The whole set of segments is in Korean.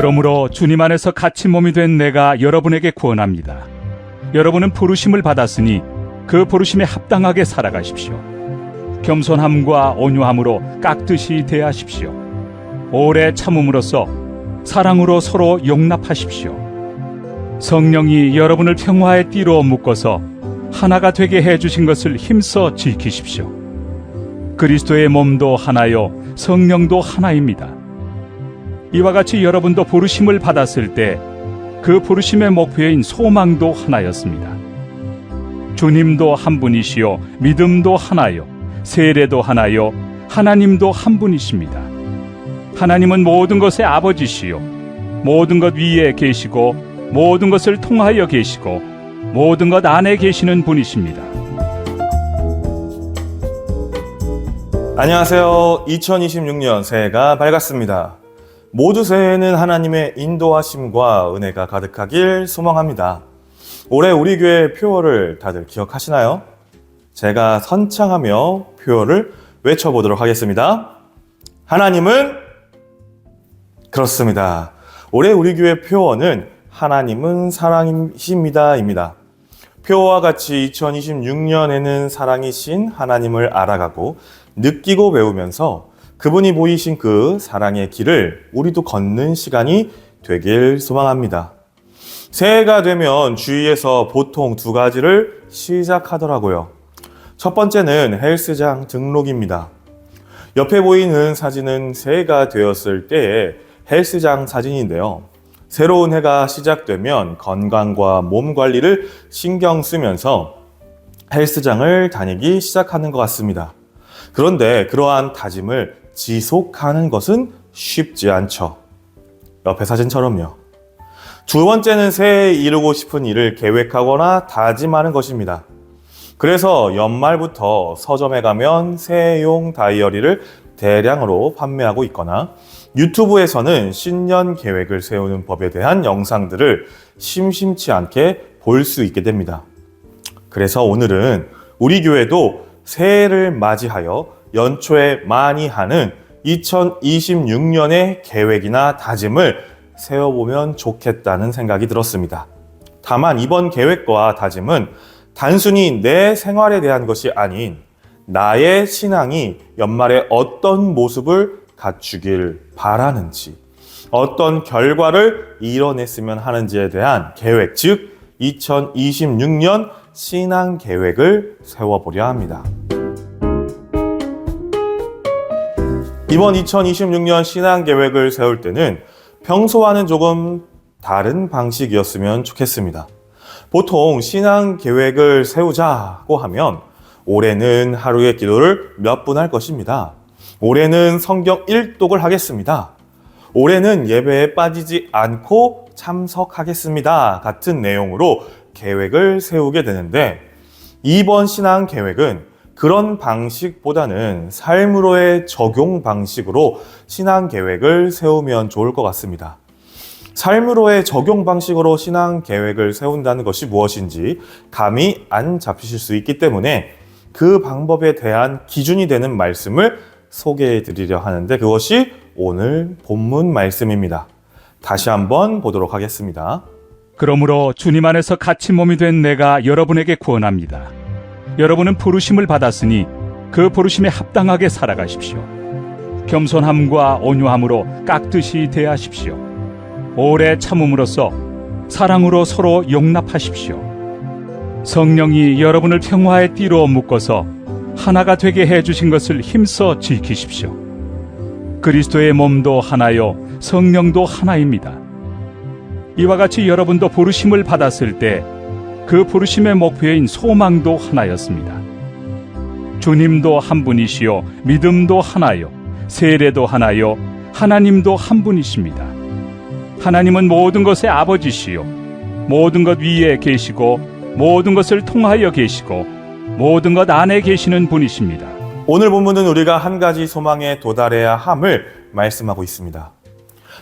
그러므로 주님 안에서 갇힌 몸이 된 내가 여러분에게 구언합니다. 여러분은 부르심을 받았으니 그 부르심에 합당하게 살아가십시오. 겸손함과 온유함으로 깍듯이 대하십시오. 오래 참음으로써 사랑으로 서로 용납하십시오. 성령이 여러분을 평화의 띠로 묶어서 하나가 되게 해주신 것을 힘써 지키십시오. 그리스도의 몸도 하나요 성령도 하나입니다. 이와 같이 여러분도 부르심을 받았을 때 그 부르심의 목표인 소망도 하나였습니다. 주님도 한 분이시요 믿음도 하나요 세례도 하나요 하나님도 한 분이십니다. 하나님은 모든 것의 아버지시요 모든 것 위에 계시고 모든 것을 통하여 계시고 모든 것 안에 계시는 분이십니다. 안녕하세요. 2026년 새해가 밝았습니다. 모두 새해에는 하나님의 인도하심과 은혜가 가득하길 소망합니다. 올해 우리 교회 표어를 다들 기억하시나요? 제가 선창하며 표어를 외쳐보도록 하겠습니다. 하나님은 그렇습니다. 올해 우리 교회 표어는 하나님은 사랑이십니다 입니다. 표어와 같이 2026년에는 사랑이신 하나님을 알아가고 느끼고 배우면서 그분이 보이신 그 사랑의 길을 우리도 걷는 시간이 되길 소망합니다. 새해가 되면 주위에서 보통 두 가지를 시작하더라고요. 첫 번째는 헬스장 등록입니다. 옆에 보이는 사진은 새해가 되었을 때의 헬스장 사진인데요. 새로운 해가 시작되면 건강과 몸 관리를 신경 쓰면서 헬스장을 다니기 시작하는 것 같습니다. 그런데 그러한 다짐을 지속하는 것은 쉽지 않죠. 옆에 사진처럼요. 두 번째는 새해에 이루고 싶은 일을 계획하거나 다짐하는 것입니다. 그래서 연말부터 서점에 가면 새해용 다이어리를 대량으로 판매하고 있거나 유튜브에서는 신년 계획을 세우는 법에 대한 영상들을 심심치 않게 볼 수 있게 됩니다. 그래서 오늘은 우리 교회도 새해를 맞이하여 연초에 많이 하는 2026년의 계획이나 다짐을 세워보면 좋겠다는 생각이 들었습니다. 다만 이번 계획과 다짐은 단순히 내 생활에 대한 것이 아닌 나의 신앙이 연말에 어떤 모습을 갖추길 바라는지, 어떤 결과를 이뤄냈으면 하는지에 대한 계획, 즉 2026년 신앙 계획을 세워보려 합니다. 이번 2026년 신앙 계획을 세울 때는 평소와는 조금 다른 방식이었으면 좋겠습니다. 보통 신앙 계획을 세우자고 하면 올해는 하루의 기도를 몇 분 할 것입니다. 올해는 성경 일독을 하겠습니다. 올해는 예배에 빠지지 않고 참석하겠습니다. 같은 내용으로 계획을 세우게 되는데 이번 신앙 계획은 그런 방식보다는 삶으로의 적용 방식으로 신앙 계획을 세우면 좋을 것 같습니다. 삶으로의 적용 방식으로 신앙 계획을 세운다는 것이 무엇인지 감이 안 잡히실 수 있기 때문에 그 방법에 대한 기준이 되는 말씀을 소개해 드리려 하는데 그것이 오늘 본문 말씀입니다. 다시 한번 보도록 하겠습니다. 그러므로 주님 안에서 갇힌 몸이 된 내가 여러분에게 구언합니다. 여러분은 부르심을 받았으니 그 부르심에 합당하게 살아가십시오. 겸손함과 온유함으로 깍듯이 대하십시오. 오래 참음으로써 사랑으로 서로 용납하십시오. 성령이 여러분을 평화의 띠로 묶어서 하나가 되게 해주신 것을 힘써 지키십시오. 그리스도의 몸도 하나요 성령도 하나입니다. 이와 같이 여러분도 부르심을 받았을 때 그 부르심의 목표인 소망도 하나였습니다. 주님도 한 분이시요 믿음도 하나요 세례도 하나요 하나님도 한 분이십니다. 하나님은 모든 것의 아버지시요 모든 것 위에 계시고 모든 것을 통하여 계시고 모든 것 안에 계시는 분이십니다. 오늘 본문은 우리가 한 가지 소망에 도달해야 함을 말씀하고 있습니다.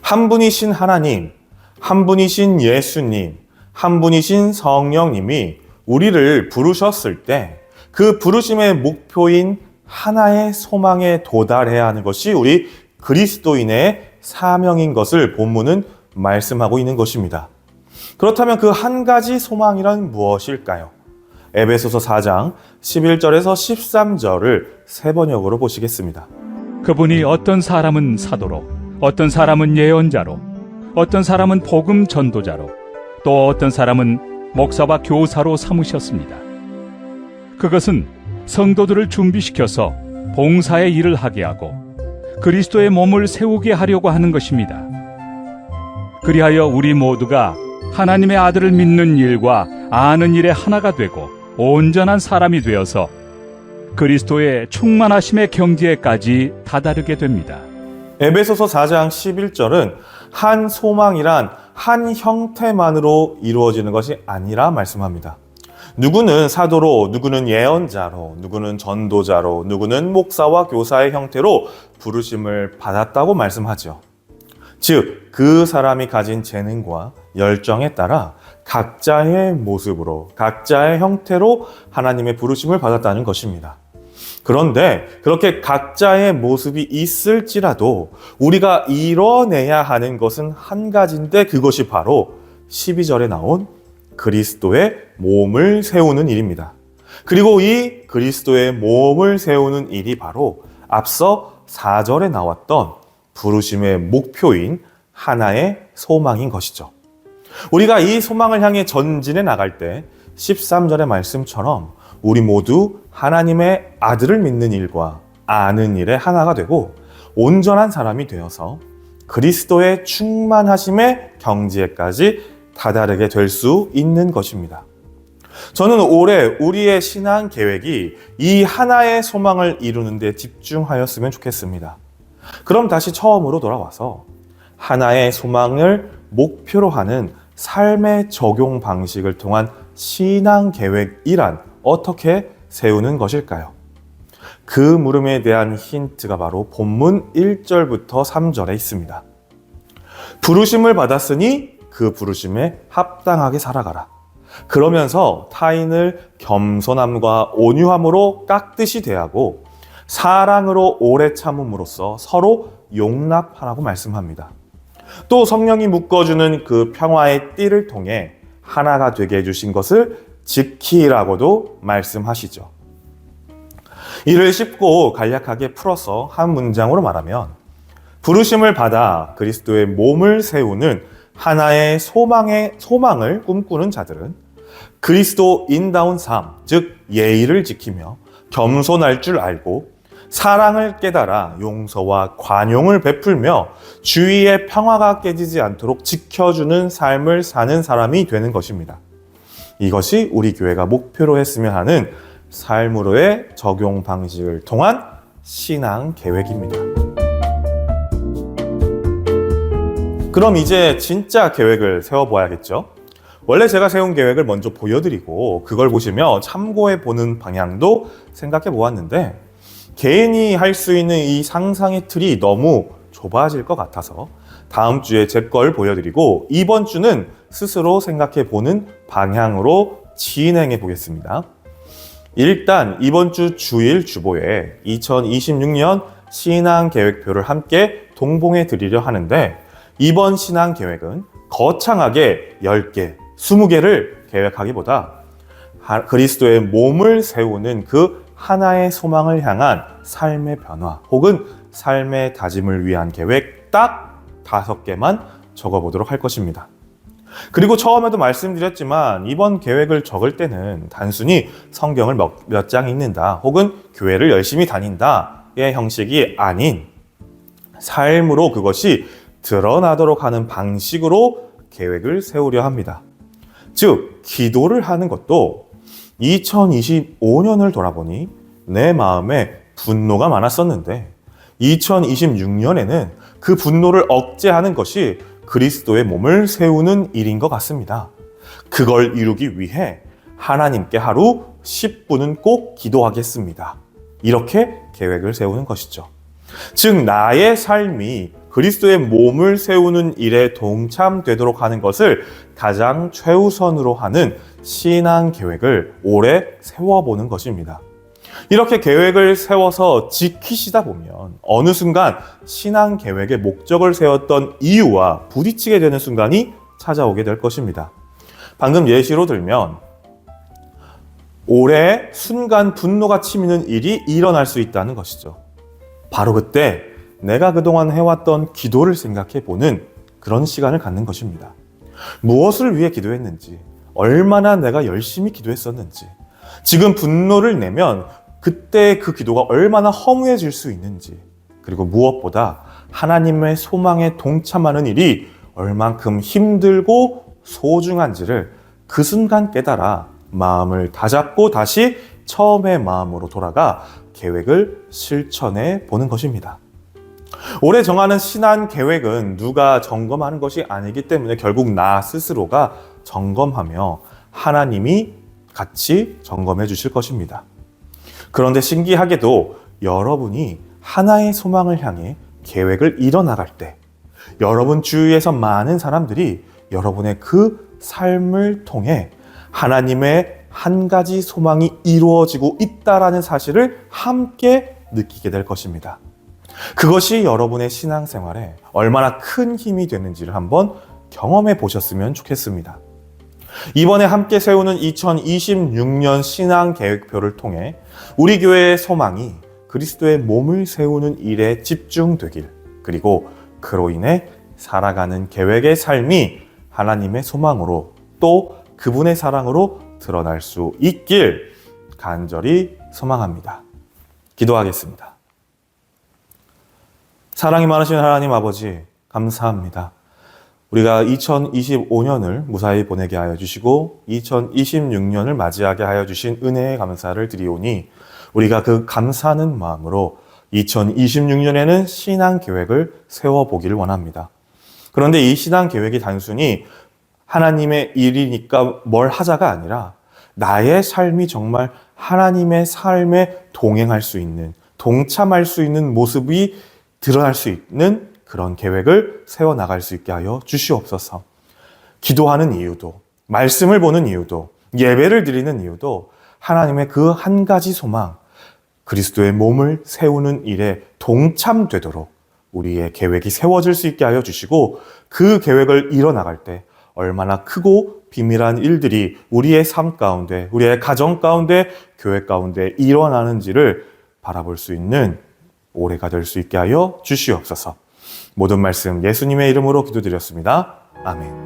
한 분이신 하나님, 한 분이신 예수님, 한 분이신 성령님이 우리를 부르셨을 때 그 부르심의 목표인 하나의 소망에 도달해야 하는 것이 우리 그리스도인의 사명인 것을 본문은 말씀하고 있는 것입니다. 그렇다면 그 한 가지 소망이란 무엇일까요? 에베소서 4장 11절에서 13절을 세 번역으로 보시겠습니다. 그분이 어떤 사람은 사도로, 어떤 사람은 예언자로, 어떤 사람은 복음 전도자로, 또 어떤 사람은 목사와 교사로 삼으셨습니다. 그것은 성도들을 준비시켜서 봉사의 일을 하게 하고 그리스도의 몸을 세우게 하려고 하는 것입니다. 그리하여 우리 모두가 하나님의 아들을 믿는 일과 아는 일에 하나가 되고 온전한 사람이 되어서 그리스도의 충만하심의 경지에까지 다다르게 됩니다. 에베소서 4장 11절은 한 소망이란 한 형태만으로 이루어지는 것이 아니라 말씀합니다. 누구는 사도로, 누구는 예언자로, 누구는 전도자로, 누구는 목사와 교사의 형태로 부르심을 받았다고 말씀하죠. 즉, 그 사람이 가진 재능과 열정에 따라 각자의 모습으로, 각자의 형태로 하나님의 부르심을 받았다는 것입니다. 그런데 그렇게 각자의 모습이 있을지라도 우리가 이뤄내야 하는 것은 한 가지인데 그것이 바로 12절에 나온 그리스도의 몸을 세우는 일입니다. 그리고 이 그리스도의 몸을 세우는 일이 바로 앞서 4절에 나왔던 부르심의 목표인 하나의 소망인 것이죠. 우리가 이 소망을 향해 전진해 나갈 때 13절의 말씀처럼 우리 모두 하나님의 아들을 믿는 일과 아는 일에 하나가 되고 온전한 사람이 되어서 그리스도의 충만하심의 경지에까지 다다르게 될 수 있는 것입니다. 저는 올해 우리의 신앙 계획이 이 하나의 소망을 이루는 데 집중하였으면 좋겠습니다. 그럼 다시 처음으로 돌아와서 하나의 소망을 목표로 하는 삶의 적용 방식을 통한 신앙 계획이란 어떻게 세우는 것일까요? 그 물음에 대한 힌트가 바로 본문 1절부터 3절에 있습니다. 부르심을 받았으니 그 부르심에 합당하게 살아가라. 그러면서 타인을 겸손함과 온유함으로 깍듯이 대하고 사랑으로 오래 참음으로써 서로 용납하라고 말씀합니다. 또 성령이 묶어주는 그 평화의 띠를 통해 하나가 되게 해주신 것을 지키라고도 말씀하시죠. 이를 쉽고 간략하게 풀어서 한 문장으로 말하면 부르심을 받아 그리스도의 몸을 세우는 하나의 소망을 꿈꾸는 자들은 그리스도인다운 삶, 즉 예의를 지키며 겸손할 줄 알고 사랑을 깨달아 용서와 관용을 베풀며 주위의 평화가 깨지지 않도록 지켜주는 삶을 사는 사람이 되는 것입니다. 이것이 우리 교회가 목표로 했으면 하는 삶으로의 적용 방식을 통한 신앙 계획입니다. 그럼 이제 진짜 계획을 세워봐야겠죠? 원래 제가 세운 계획을 먼저 보여드리고 그걸 보시며 참고해 보는 방향도 생각해 보았는데 개인이 할 수 있는 이 상상의 틀이 너무 좁아질 것 같아서 다음 주에 제 걸 보여드리고 이번 주는 스스로 생각해 보는 방향으로 진행해 보겠습니다. 일단 이번 주 주일 주보에 2026년 신앙 계획표를 함께 동봉해 드리려 하는데 이번 신앙 계획은 거창하게 10개, 20개를 계획하기보다 그리스도의 몸을 세우는 그 하나의 소망을 향한 삶의 변화 혹은 삶의 다짐을 위한 계획 딱 5개만 적어보도록 할 것입니다. 그리고 처음에도 말씀드렸지만 이번 계획을 적을 때는 단순히 성경을 몇 장 읽는다 혹은 교회를 열심히 다닌다의 형식이 아닌 삶으로 그것이 드러나도록 하는 방식으로 계획을 세우려 합니다. 즉, 기도를 하는 것도 2025년을 돌아보니 내 마음에 분노가 많았었는데 2026년에는 그 분노를 억제하는 것이 그리스도의 몸을 세우는 일인 것 같습니다. 그걸 이루기 위해 하나님께 하루 10분은 꼭 기도하겠습니다. 이렇게 계획을 세우는 것이죠. 즉, 나의 삶이 그리스도의 몸을 세우는 일에 동참되도록 하는 것을 가장 최우선으로 하는 신앙 계획을 오래 세워보는 것입니다. 이렇게 계획을 세워서 지키시다 보면 어느 순간 신앙 계획의 목적을 세웠던 이유와 부딪히게 되는 순간이 찾아오게 될 것입니다. 방금 예시로 들면 올해 순간 분노가 치미는 일이 일어날 수 있다는 것이죠. 바로 그때 내가 그동안 해왔던 기도를 생각해 보는 그런 시간을 갖는 것입니다. 무엇을 위해 기도했는지, 얼마나 내가 열심히 기도했었는지, 지금 분노를 내면 그때 그 기도가 얼마나 허무해질 수 있는지, 그리고 무엇보다 하나님의 소망에 동참하는 일이 얼만큼 힘들고 소중한지를 그 순간 깨달아 마음을 다잡고 다시 처음의 마음으로 돌아가 계획을 실천해 보는 것입니다. 올해 정하는 신앙 계획은 누가 점검하는 것이 아니기 때문에 결국 나 스스로가 점검하며 하나님이 같이 점검해 주실 것입니다. 그런데 신기하게도 여러분이 하나의 소망을 향해 계획을 이뤄나갈 때 여러분 주위에서 많은 사람들이 여러분의 그 삶을 통해 하나님의 한 가지 소망이 이루어지고 있다라는 사실을 함께 느끼게 될 것입니다. 그것이 여러분의 신앙생활에 얼마나 큰 힘이 되는지를 한번 경험해 보셨으면 좋겠습니다. 이번에 함께 세우는 2026년 신앙계획표를 통해 우리 교회의 소망이 그리스도의 몸을 세우는 일에 집중되길, 그리고 그로 인해 살아가는 계획의 삶이 하나님의 소망으로 또 그분의 사랑으로 드러날 수 있길 간절히 소망합니다. 기도하겠습니다. 사랑이 많으신 하나님 아버지, 감사합니다. 우리가 2025년을 무사히 보내게 하여 주시고 2026년을 맞이하게 하여 주신 은혜에 감사를 드리오니 우리가 그 감사하는 마음으로 2026년에는 신앙 계획을 세워보기를 원합니다. 그런데 이 신앙 계획이 단순히 하나님의 일이니까 뭘 하자가 아니라 나의 삶이 정말 하나님의 삶에 동행할 수 있는, 동참할 수 있는 모습이 드러날 수 있는 그런 계획을 세워나갈 수 있게 하여 주시옵소서. 기도하는 이유도, 말씀을 보는 이유도, 예배를 드리는 이유도 하나님의 그 한 가지 소망, 그리스도의 몸을 세우는 일에 동참되도록 우리의 계획이 세워질 수 있게 하여 주시고 그 계획을 이뤄나갈 때 얼마나 크고 비밀한 일들이 우리의 삶 가운데, 우리의 가정 가운데, 교회 가운데 일어나는지를 바라볼 수 있는 올해가 될 수 있게 하여 주시옵소서. 모든 말씀 예수님의 이름으로 기도드렸습니다. 아멘.